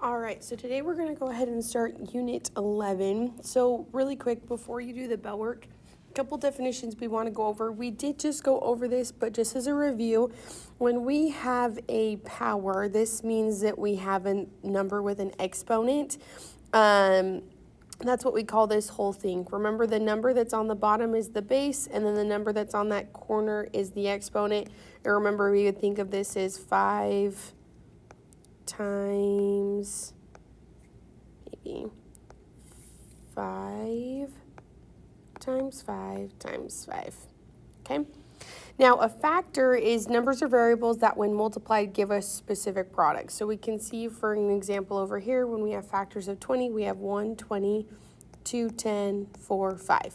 All right, so today we're going to go ahead and start Unit 11. So really quick, before you do the bell work, a couple definitions we want to go over. We did just go over this, but just as a review, when we have a power, this means that we have a number with an exponent. That's what we call this whole thing. Remember, the number that's on the bottom is the base, and then the number that's on that corner is the exponent. And remember, we would think of this as 5 times maybe 5 times 5 times 5. Okay? Now, a factor is numbers or variables that when multiplied give us specific products. So we can see, for an example over here, when we have factors of 20, we have 1, 20, 2, 10, 4, 5.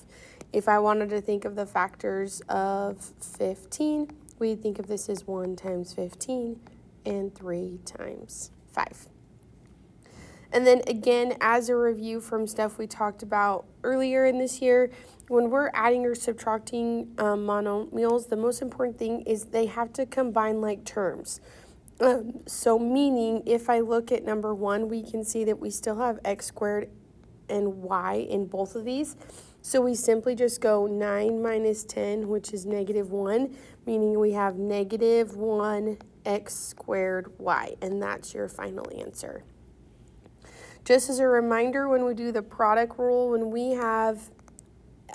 If I wanted to think of the factors of 15, we'd think of this as 1 times 15 and 3 times 5. And then again, as a review from stuff we talked about earlier in this year, when we're adding or subtracting monomials, the most important thing is they have to combine like terms. So meaning, if I look at number 1, we can see that we still have x squared and y in both of these. So we simply just go 9 minus 10, which is negative 1, meaning we have negative 1 x squared y, and that's your final answer. Just as a reminder, when we do the product rule, when we have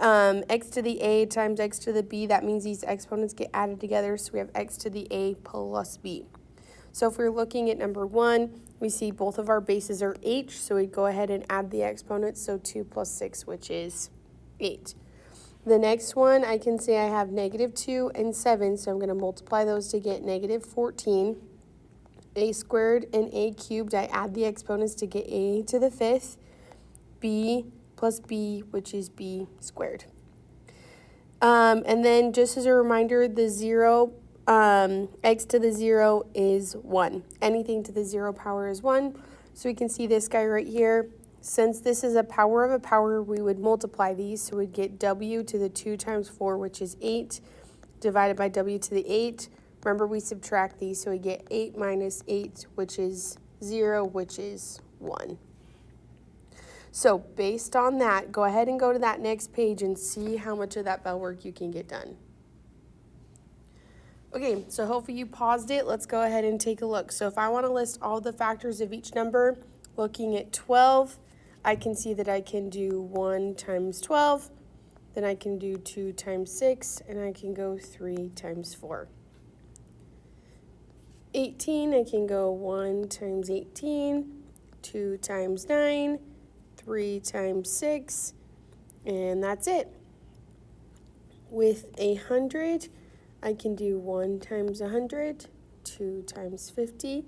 x to the a times x to the b, that means these exponents get added together, so we have x to the a plus b. So if we're looking at number 1, we see both of our bases are h, so we'd go ahead and add the exponents, so 2 plus 6, which is 8. The next one, I can say I have negative 2 and 7, so I'm going to multiply those to get negative 14. A squared and a cubed, I add the exponents to get a to the 5th. B plus b, which is b squared. And then just as a reminder, the 0, x to the 0 is 1. Anything to the 0 power is 1. So we can see this guy right here. Since this is a power of a power, we would multiply these. So we'd get w to the 2 times 4, which is 8, divided by w to the 8. Remember, we subtract these, so we get 8 minus 8, which is 0, which is 1. So based on that, go ahead and go to that next page and see how much of that bell work you can get done. Okay, so hopefully you paused it. Let's go ahead and take a look. So if I want to list all the factors of each number, looking at 12, I can see that I can do 1 times 12, then I can do 2 times 6, and I can go 3 times 4. 18, I can go 1 times 18, 2 times 9, 3 times 6, and that's it. With 100, I can do 1 times 100, 2 times 50,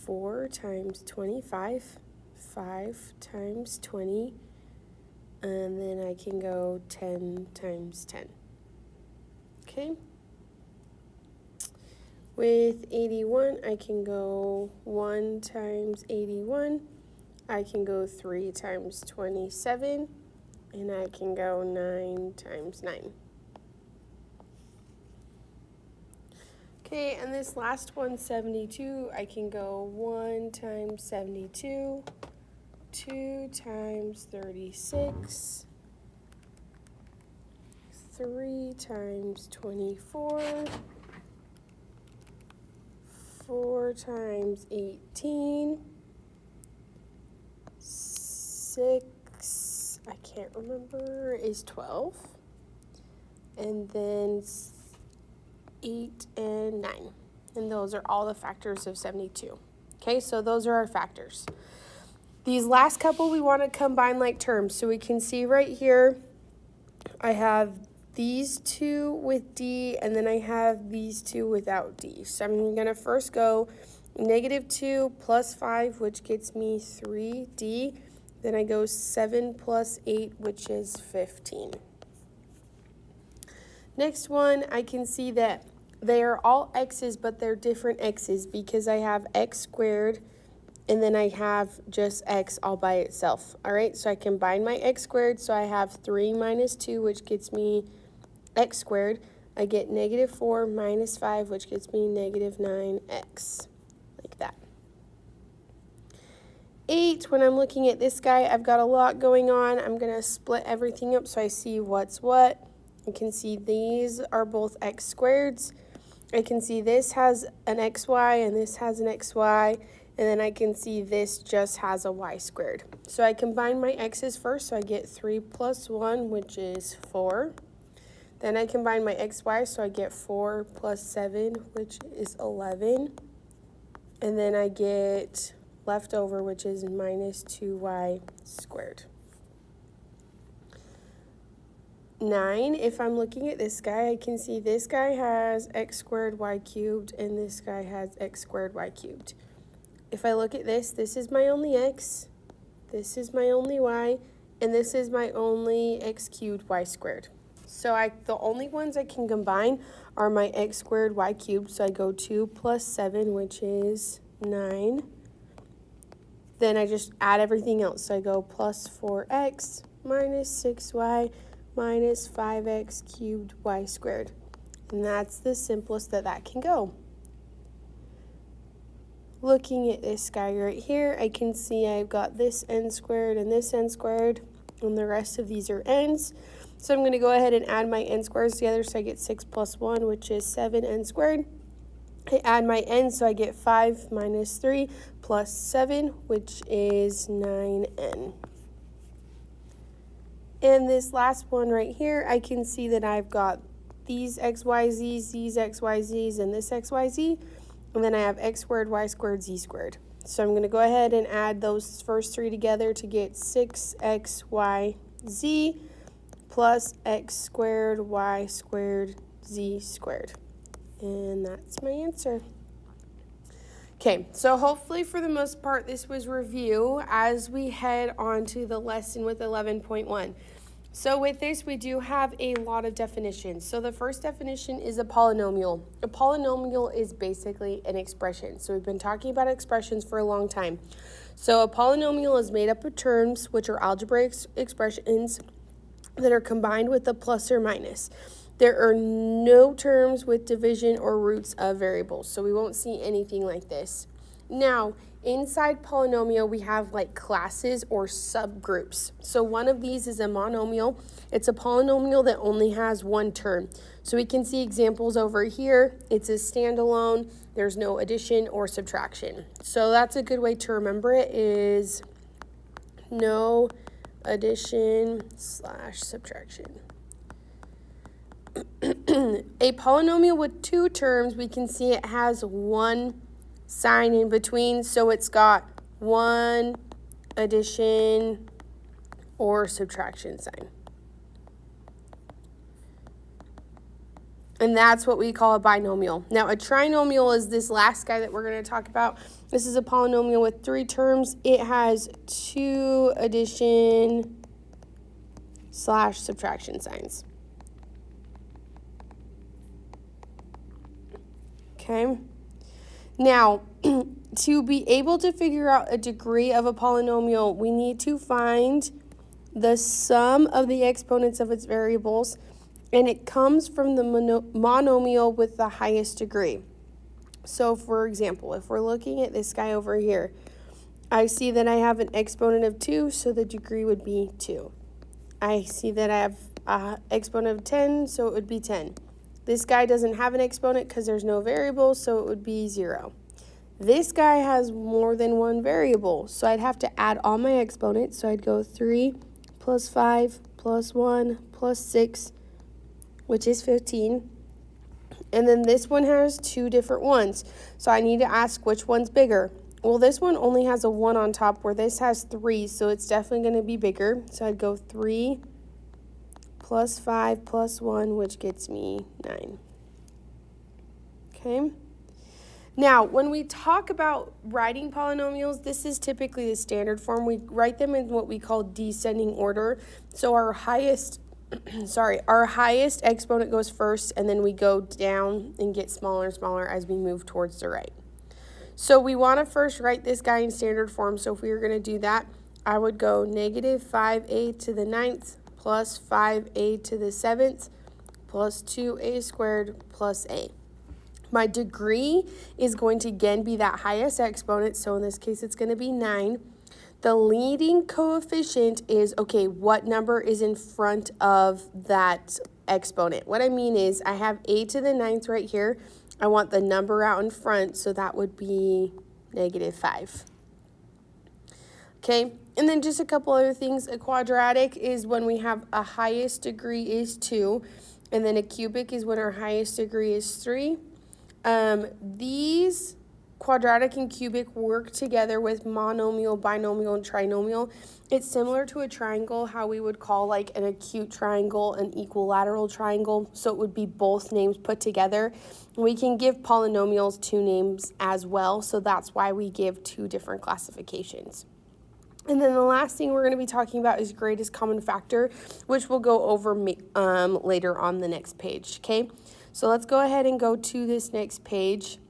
4 times 25, 5 times 20, and then I can go 10 times 10. Okay? With 81, I can go 1 times 81, I can go 3 times 27, and I can go 9 times 9. Okay, and this last one, 72, I can go 1 times 72, 2 times 36, 3 times 24, 4 times 18, 6, I can't remember, is 12, and then 8 and 9, and those are all the factors of 72. Okay, so those are our factors. These last couple we want to combine like terms, so we can see right here I have these two with D, and then I have these two without D. So I'm going to first go negative 2 plus 5, which gets me 3D. Then I go 7 plus 8, which is 15. Next one, I can see that they are all x's, but they're different x's because I have x squared, and then I have just x all by itself. All right, so I combine my x squared, so I have 3 minus 2, which gets me x squared. I get negative 4 minus 5, which gets me negative 9x, like that. 8, when I'm looking at this guy, I've got a lot going on. I'm going to split everything up so I see what's what. You can see these are both x squareds. I can see this has an xy and this has an xy, and then I can see this just has a y squared. So I combine my x's first, so I get 3 plus 1, which is 4. Then I combine my xy, so I get 4 plus 7, which is 11. And then I get leftover, which is minus 2y squared. 9, if I'm looking at this guy, I can see this guy has x squared y cubed, and this guy has x squared y cubed. If I look at this, this is my only x, this is my only y, and this is my only x cubed y squared. So the only ones I can combine are my x squared y cubed, so I go 2 plus 7, which is 9. Then I just add everything else, so I go plus 4x minus 6y minus 5x cubed y squared. And that's the simplest that can go. Looking at this guy right here, I can see I've got this n squared and this n squared, and the rest of these are n's. So I'm going to go ahead and add my n squares together, so I get 6 plus 1, which is 7n squared. I add my n, so I get 5 minus 3 plus 7, which is 9n. And this last one right here, I can see that I've got these xyz's, these xyz's, and this xyz. And then I have x squared, y squared, z squared. So I'm going to go ahead and add those first three together to get 6xyz plus x squared, y squared, z squared. And that's my answer. Okay, so hopefully for the most part this was review as we head on to the lesson with 11.1. So with this we do have a lot of definitions. So the first definition is a polynomial. A polynomial is basically an expression. So we've been talking about expressions for a long time. So a polynomial is made up of terms which are algebraic expressions that are combined with a plus or minus. There are no terms with division or roots of variables, so we won't see anything like this. Now, inside polynomial, we have like classes or subgroups. So one of these is a monomial. It's a polynomial that only has one term. So we can see examples over here. It's a standalone. There's no addition or subtraction. So that's a good way to remember it is no addition / subtraction. A polynomial with two terms, we can see it has one sign in between, so it's got one addition or subtraction sign. And that's what we call a binomial. Now, a trinomial is this last guy that we're going to talk about. This is a polynomial with three terms. It has two addition / subtraction signs. Okay. Now, to be able to figure out a degree of a polynomial, we need to find the sum of the exponents of its variables, and it comes from the monomial with the highest degree. So, for example, if we're looking at this guy over here, I see that I have an exponent of 2, so the degree would be 2. I see that I have an exponent of 10, so it would be 10. This guy doesn't have an exponent because there's no variable, so it would be 0. This guy has more than one variable, so I'd have to add all my exponents. So I'd go 3 plus 5 plus 1 plus 6, which is 15. And then this one has two different ones, so I need to ask which one's bigger. Well, this one only has a 1 on top where this has 3, so it's definitely going to be bigger. So I'd go 3 plus 5 plus 1, which gets me 9. Okay. Now, when we talk about writing polynomials, this is typically the standard form. We write them in what we call descending order. So our highest exponent goes first, and then we go down and get smaller and smaller as we move towards the right. So we want to first write this guy in standard form. So if we were going to do that, I would go negative 5a to the 9th plus 5a to the 7th plus 2a squared plus a. My degree is going to again be that highest exponent, so in this case it's going to be 9. The leading coefficient is, okay, what number is in front of that exponent? What I mean is I have a to the 9th right here. I want the number out in front, so that would be -5. Okay, and then just a couple other things. A quadratic is when we have a highest degree is 2, and then a cubic is when our highest degree is 3. These quadratic and cubic work together with monomial, binomial, and trinomial. It's similar to a triangle, how we would call like an acute triangle an equilateral triangle. So it would be both names put together. We can give polynomials 2 names as well, so that's why we give 2 different classifications. And then the last thing we're going to be talking about is greatest common factor, which we'll go over later on the next page, okay? So let's go ahead and go to this next page,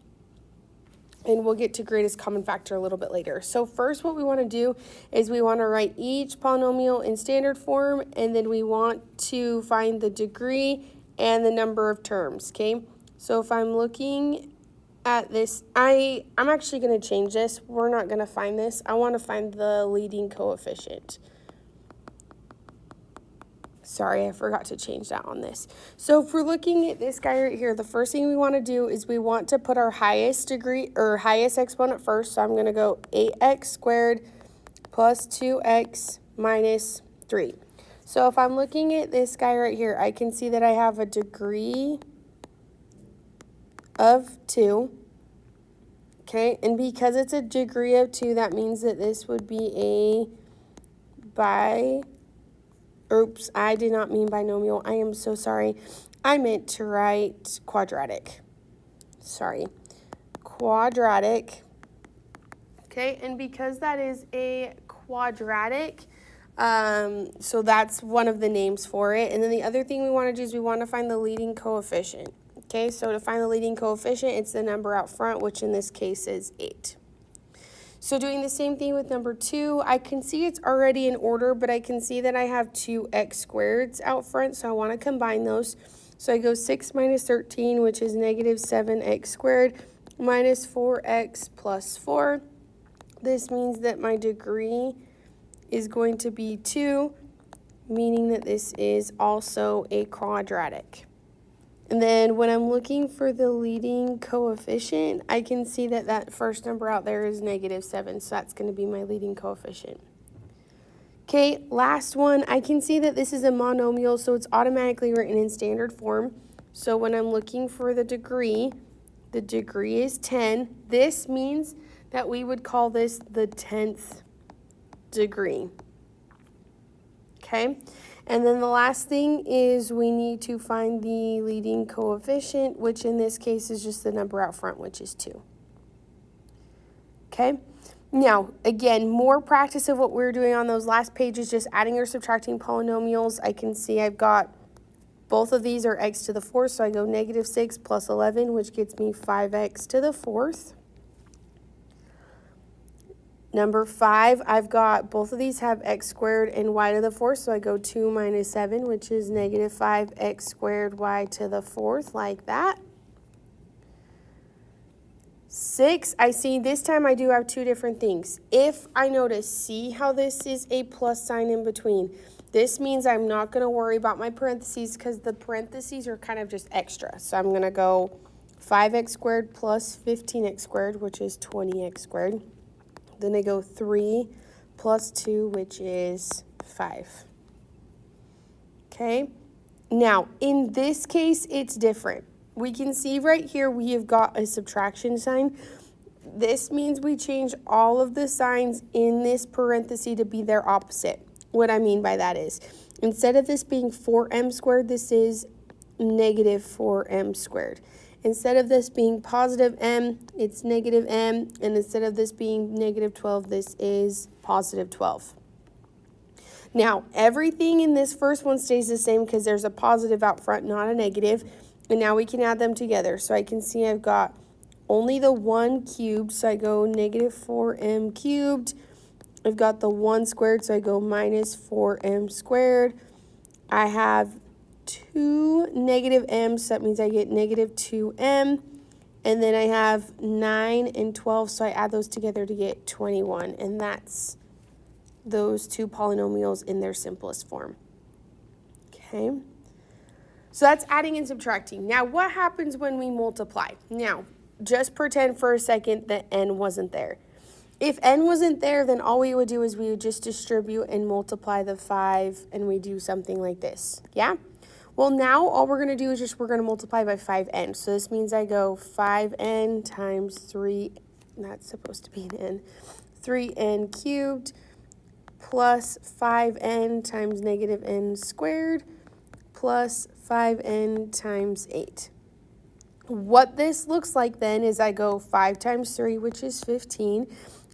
and we'll get to greatest common factor a little bit later. So first what we want to do is we want to write each polynomial in standard form, and then we want to find the degree and the number of terms, okay? So if I'm looking at this, I'm actually going to change this. We're not going to find this. I want to find the leading coefficient. Sorry, I forgot to change that on this. So if we're looking at this guy right here, the first thing we want to do is we want to put our highest degree or highest exponent first. So I'm going to go 8x squared plus 2x minus 3. So if I'm looking at this guy right here, I can see that I have a degree of 2. Okay, and because it's a degree of 2, that means that this would be oops, I did not mean binomial. I am so sorry. I meant to write quadratic. Sorry. Quadratic. Okay, and because that is a quadratic, so that's one of the names for it. And then the other thing we want to do is we want to find the leading coefficient. Okay, so to find the leading coefficient, it's the number out front, which in this case is 8. So doing the same thing with number 2, I can see it's already in order, but I can see that I have 2x squareds out front, so I want to combine those. So I go 6 minus 13, which is -7x squared, minus 4x plus 4. This means that my degree is going to be 2, meaning that this is also a quadratic. And then when I'm looking for the leading coefficient, I can see that that first number out there is -7, so that's going to be my leading coefficient. Okay, last one, I can see that this is a monomial, so it's automatically written in standard form. So when I'm looking for the degree is 10. This means that we would call this the 10th degree. Okay? And then the last thing is we need to find the leading coefficient, which in this case is just the number out front, which is 2. Okay? Now, again, more practice of what we were doing on those last pages, just adding or subtracting polynomials. I can see I've got both of these are x to the 4th, so I go -6 plus 11, which gets me 5x to the 4th. Number 5, I've got both of these have x squared and y to the 4th, so I go 2 minus 7, which is -5x squared y to the 4th, like that. 6, I see this time I do have 2 different things. If I notice, see how this is a plus sign in between. This means I'm not going to worry about my parentheses because the parentheses are kind of just extra. So I'm going to go 5x squared plus 15x squared, which is 20x squared. Then I go 3 plus 2, which is 5. Okay? Now, in this case, it's different. We can see right here we have got a subtraction sign. This means we change all of the signs in this parenthesis to be their opposite. What I mean by that is, instead of this being 4m squared, this is -4m squared. Instead of this being positive m, it's negative m, and instead of this being -12, this is positive 12. Now, everything in this first one stays the same because there's a positive out front, not a negative, and now we can add them together. So I can see I've got only the 1 cubed, so I go -4m cubed. I've got the 1 squared, so I go -4m squared. I have 2 negative m's, so that means I get -2m. And then I have 9 and 12, so I add those together to get 21. And that's those two polynomials in their simplest form. Okay, so that's adding and subtracting. Now, what happens when we multiply? Now, just pretend for a second that n wasn't there. If n wasn't there, then all we would do is we would just distribute and multiply the 5, and we do something like this, yeah? Well, now all we're going to do is we're going to multiply by 5n. So this means I go 5n times 3, that's supposed to be an n, 3n cubed plus 5n times negative n squared plus 5n times 8. What this looks like then is I go 5 times 3, which is 15,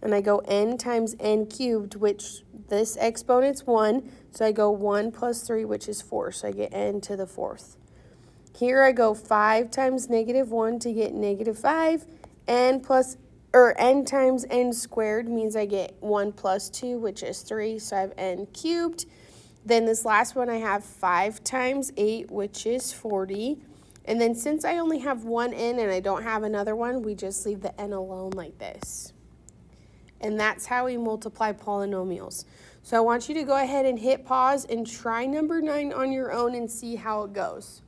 and I go n times n cubed, which this exponent's 1, so I go 1 plus 3, which is 4, so I get n to the 4th. Here I go 5 times negative 1 to get negative 5, n times n squared means I get 1 plus 2, which is 3, so I have n cubed. Then this last one I have 5 times 8, which is 40. And then since I only have one n and I don't have another one, we just leave the n alone like this. And that's how we multiply polynomials. So I want you to go ahead and hit pause and try number 9 on your own and see how it goes.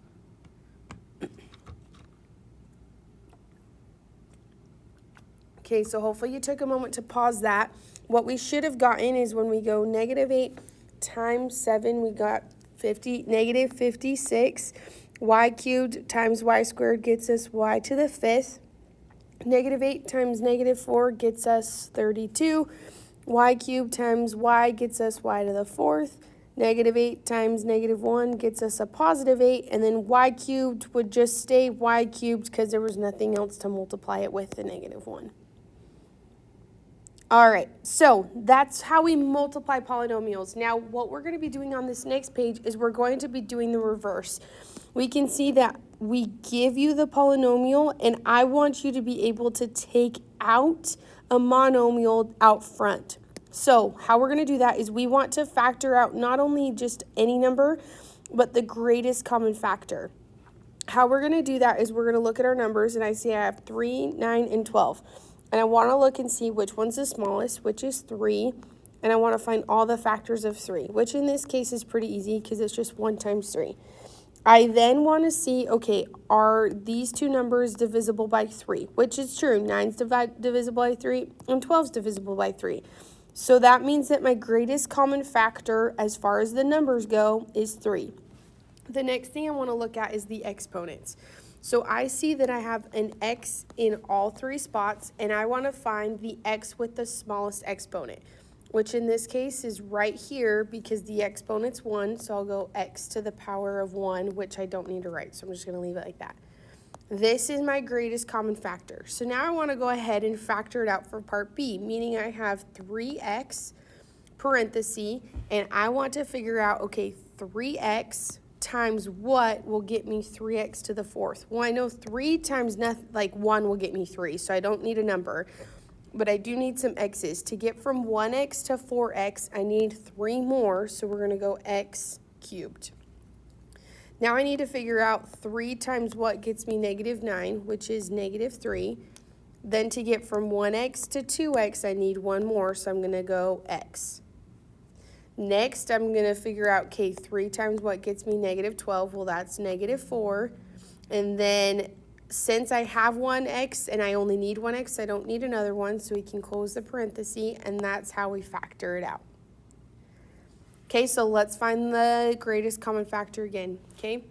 Okay, so hopefully you took a moment to pause that. What we should have gotten is when we go negative 8 times 7, we got negative 56. Y cubed times y squared gets us y to the 5th. Negative 8 times negative 4 gets us 32. Y cubed times y gets us y to the 4th. Negative 8 times negative 1 gets us a positive 8. And then y cubed would just stay y cubed because there was nothing else to multiply it with the negative 1. All right, so that's how we multiply polynomials. Now, what we're going to be doing on this next page is we're going to be doing the reverse. We can see that we give you the polynomial, and I want you to be able to take out a monomial out front. So how we're going to do that is we want to factor out not only just any number, but the greatest common factor. How we're going to do that is we're going to look at our numbers, and I see I have 3, 9, and 12. And I want to look and see which one's the smallest, which is 3. And I want to find all the factors of 3, which in this case is pretty easy because it's just 1 times 3. I then want to see, okay, are these two numbers divisible by 3? Which is true. 9's divisible by 3 and 12's divisible by 3. So that means that my greatest common factor as far as the numbers go is 3. The next thing I want to look at is the exponents. So I see that I have an x in all 3 spots, and I want to find the x with the smallest exponent, which in this case is right here because the exponent's 1, so I'll go x to the power of 1, which I don't need to write, so I'm just going to leave it like that. This is my greatest common factor. So now I want to go ahead and factor it out for part B, meaning I have 3x parenthesis, and I want to figure out, okay, 3x times what will get me 3x to the 4th? Well, I know 3 times 1 will get me 3, so I don't need a number, but I do need some x's. To get from 1x to 4x, I need 3 more, so we're going to go x cubed. Now I need to figure out 3 times what gets me negative 9, which is negative 3. Then to get from 1x to 2x, I need 1 more, so I'm going to go x. Next, I'm going to figure out, okay, 3 times what gets me negative 12. Well, that's negative 4. And then since I have 1x and I only need 1x, I don't need another one, so we can close the parenthesis, and that's how we factor it out. Okay, so let's find the greatest common factor again, okay?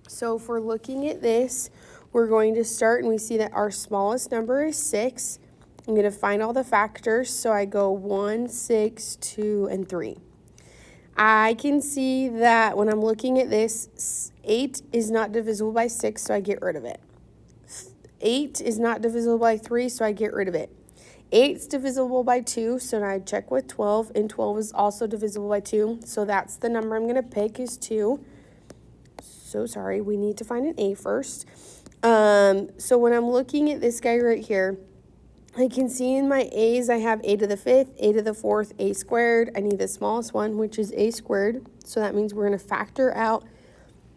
So if we're looking at this, we're going to start, and we see that our smallest number is 6. I'm going to find all the factors, so I go 1, 6, 2, and 3. I can see that when I'm looking at this, 8 is not divisible by 6, so I get rid of it. 8 is not divisible by 3, so I get rid of it. 8 is divisible by 2, so now I check with 12, and 12 is also divisible by 2, so that's the number I'm going to pick is 2. So sorry, we need to find an a first. So when I'm looking at this guy right here, I can see in my a's I have a to the 5th, a to the 4th, a squared. I need the smallest one, which is a squared. So that means we're going to factor out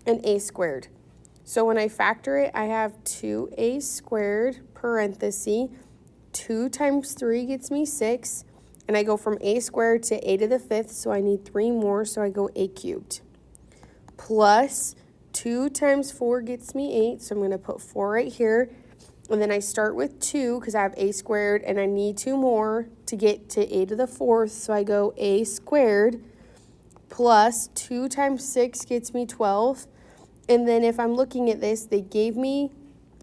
an a squared. So when I factor it, I have 2a squared, parenthesis, 2 times 3 gets me 6, and I go from a squared to a to the 5th, so I need 3 more, so I go a cubed. Plus 2 times 4 gets me 8, so I'm going to put 4 right here. And then I start with 2 because I have a squared, and I need 2 more to get to a to the 4th, so I go a squared plus 2 times 6 gets me 12. And then if I'm looking at this, they gave me,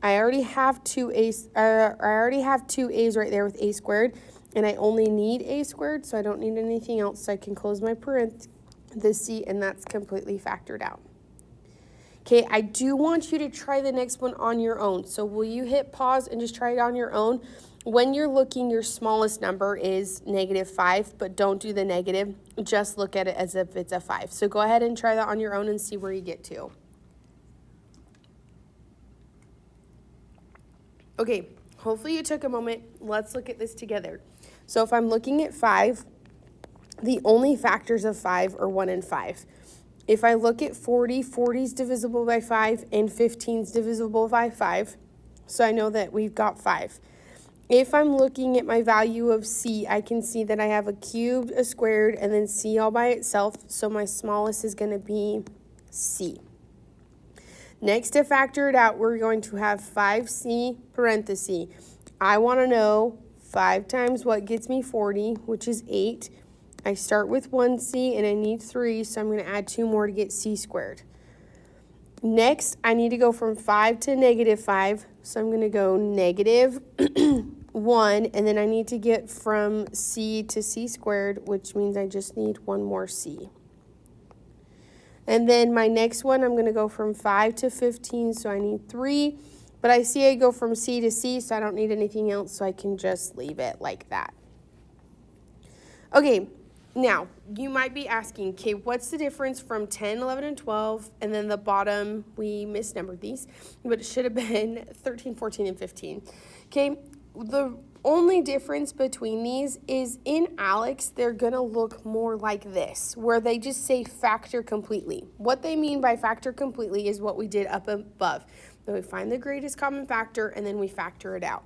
I already have two a's right there with a squared, and I only need a squared, so I don't need anything else, so I can close my parenthesis, and that's completely factored out. Okay, I do want you to try the next one on your own. So will you hit pause and just try it on your own? When you're looking, your smallest number is -5, but don't do the negative. Just look at it as if it's a 5. So go ahead and try that on your own and see where you get to. Okay, hopefully you took a moment. Let's look at this together. So if I'm looking at 5, the only factors of 5 are 1 and 5. If I look at 40, 40 is divisible by 5, and 15 is divisible by 5. So I know that we've got 5. If I'm looking at my value of c, I can see that I have a cubed, a squared, and then c all by itself. So my smallest is going to be c. Next, to factor it out, we're going to have 5c parenthesis. I want to know 5 times what gets me 40, which is 8. I start with 1c and I need 3, so I'm going to add 2 more to get c squared. Next, I need to go from 5 to -5, so I'm going to go -1, and then I need to get from c to c squared, which means I just need 1 more c. And then my next one, I'm going to go from 5 to 15, so I need 3. But I see I go from c to c, so I don't need anything else, so I can just leave it like that. Okay, now, you might be asking, okay, what's the difference from 10, 11, and 12, and then the bottom, we misnumbered these, but it should have been 13, 14, and 15. Okay, the only difference between these is in ALEKS, they're going to look more like this, where they just say factor completely. What they mean by factor completely is what we did up above. Then we find the greatest common factor, and then we factor it out.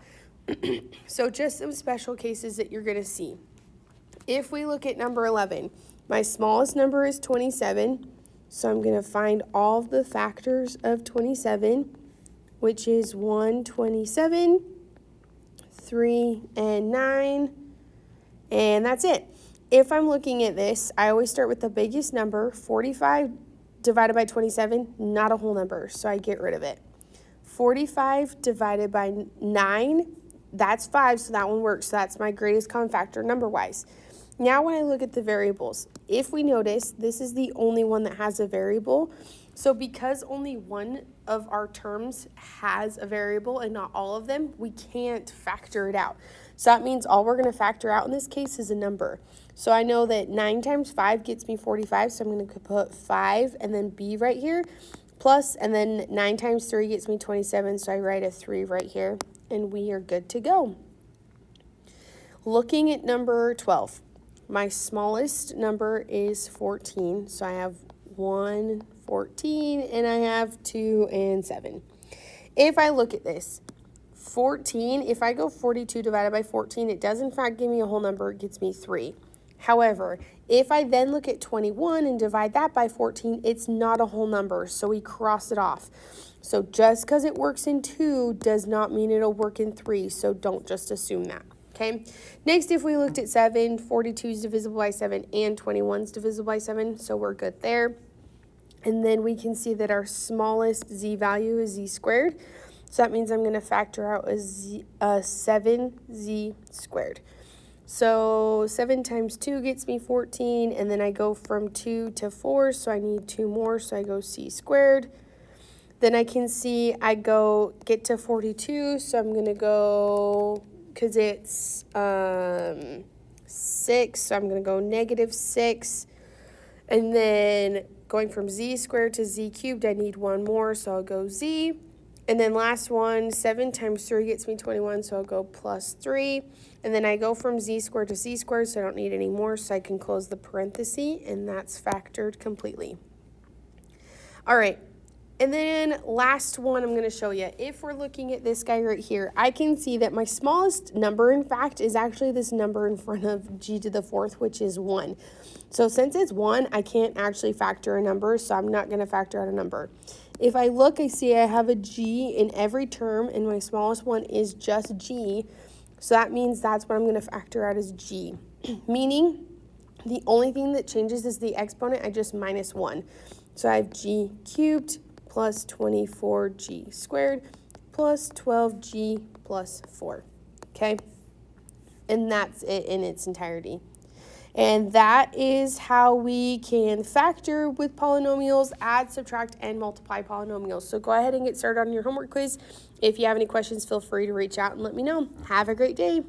So just some special cases that you're going to see. If we look at number 11, my smallest number is 27, so I'm going to find all of the factors of 27, which is 1, 27, 3, and 9, and that's it. If I'm looking at this, I always start with the biggest number. 45 divided by 27, not a whole number, so I get rid of it. 45 divided by 9, that's 5, so that one works. So that's my greatest common factor number-wise. Now when I look at the variables, if we notice, this is the only one that has a variable. So because only one of our terms has a variable and not all of them, we can't factor it out. So that means all we're going to factor out in this case is a number. So I know that 9 times 5 gets me 45, so I'm going to put 5 and then b right here, plus, and then 9 times 3 gets me 27, so I write a 3 right here, and we are good to go. Looking at number 12. My smallest number is 14, so I have 1, 14, and I have 2 and 7. If I look at this, 14, if I go 42 divided by 14, it does in fact give me a whole number, it gets me 3. However, if I then look at 21 and divide that by 14, it's not a whole number, so we cross it off. So just because it works in 2 does not mean it'll work in 3, so don't just assume that. Okay, next if we looked at 7, 42 is divisible by 7 and 21 is divisible by 7, so we're good there. And then we can see that our smallest z value is z squared, so that means I'm going to factor out a 7z squared. So 7 times 2 gets me 14, and then I go from 2 to 4, so I need 2 more, so I go c squared. Then I can see I get to 42, so I'm going to go, because it's 6, so I'm going to go -6. And then going from z squared to z cubed, I need 1 more, so I'll go z. And then last one, 7 times 3 gets me 21, so I'll go +3. And then I go from z squared to z squared, so I don't need any more, so I can close the parenthesis, and that's factored completely. All right. And then last one I'm going to show you. If we're looking at this guy right here, I can see that my smallest number, in fact, is actually this number in front of g to the fourth, which is 1. So since it's 1, I can't actually factor a number, so I'm not going to factor out a number. If I look, I see I have a g in every term, and my smallest one is just g. So that means that's what I'm going to factor out as g, meaning the only thing that changes is the exponent. I just minus 1. So I have g cubed plus 24g squared plus 12g plus 4, okay? And that's it in its entirety. And that is how we can factor with polynomials, add, subtract, and multiply polynomials. So go ahead and get started on your homework quiz. If you have any questions, feel free to reach out and let me know. Have a great day.